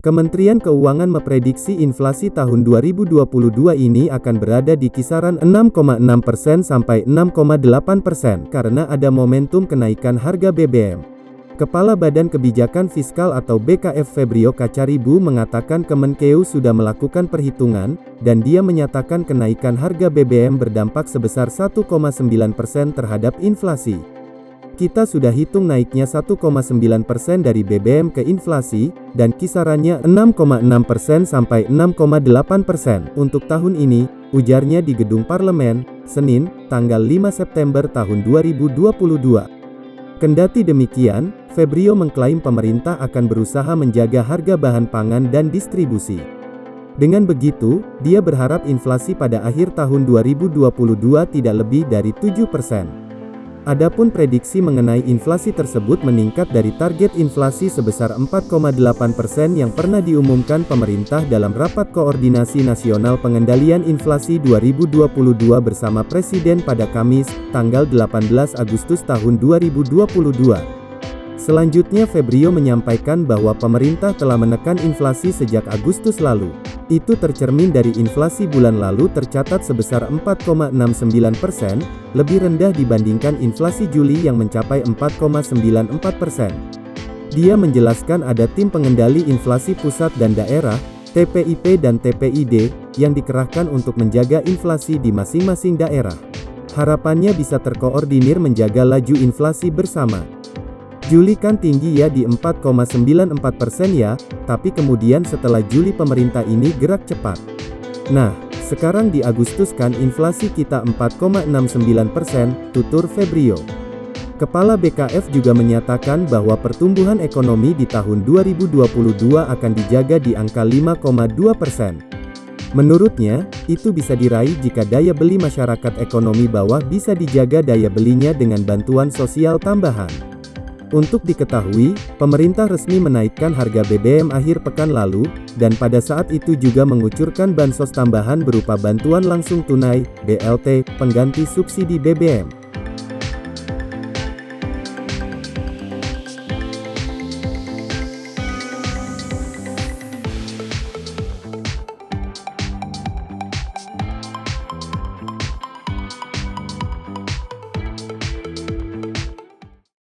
Kementerian Keuangan memprediksi inflasi tahun 2022 ini akan berada di kisaran 6,6% sampai 6,8% karena ada momentum kenaikan harga BBM. Kepala Badan Kebijakan Fiskal atau BKF Febrio Kacaribu mengatakan Kemenkeu sudah melakukan perhitungan, dan dia menyatakan kenaikan harga BBM berdampak sebesar 1,9% terhadap inflasi. Kita sudah hitung naiknya 1,9% dari BBM ke inflasi, dan kisarannya 6,6% sampai 6,8% untuk tahun ini, ujarnya di Gedung Parlemen, Senin, tanggal 5 September tahun 2022. Kendati demikian, Febrio mengklaim pemerintah akan berusaha menjaga harga bahan pangan dan distribusi. Dengan begitu, dia berharap inflasi pada akhir tahun 2022 tidak lebih dari 7%. Adapun prediksi mengenai inflasi tersebut meningkat dari target inflasi sebesar 4,8% yang pernah diumumkan pemerintah dalam Rapat Koordinasi Nasional Pengendalian Inflasi 2022 bersama Presiden pada Kamis, tanggal 18 Agustus tahun 2022. Selanjutnya Febrio menyampaikan bahwa pemerintah telah menekan inflasi sejak Agustus lalu. Itu tercermin dari inflasi bulan lalu tercatat sebesar 4,69%, lebih rendah dibandingkan inflasi Juli yang mencapai 4,94%. Dia menjelaskan ada tim pengendali inflasi pusat dan daerah, TPIP dan TPID, yang dikerahkan untuk menjaga inflasi di masing-masing daerah. Harapannya bisa terkoordinir menjaga laju inflasi bersama. Juli kan tinggi ya di 4,94% ya, tapi kemudian setelah Juli pemerintah ini gerak cepat. Nah, sekarang di Agustus kan inflasi kita 4,69%, tutur Febrio. Kepala BKF juga menyatakan bahwa pertumbuhan ekonomi di tahun 2022 akan dijaga di angka 5,2%. Menurutnya, itu bisa diraih jika daya beli masyarakat ekonomi bawah bisa dijaga daya belinya dengan bantuan sosial tambahan. Untuk diketahui, pemerintah resmi menaikkan harga BBM akhir pekan lalu, dan pada saat itu juga mengucurkan bansos tambahan berupa bantuan langsung tunai, BLT, pengganti subsidi BBM.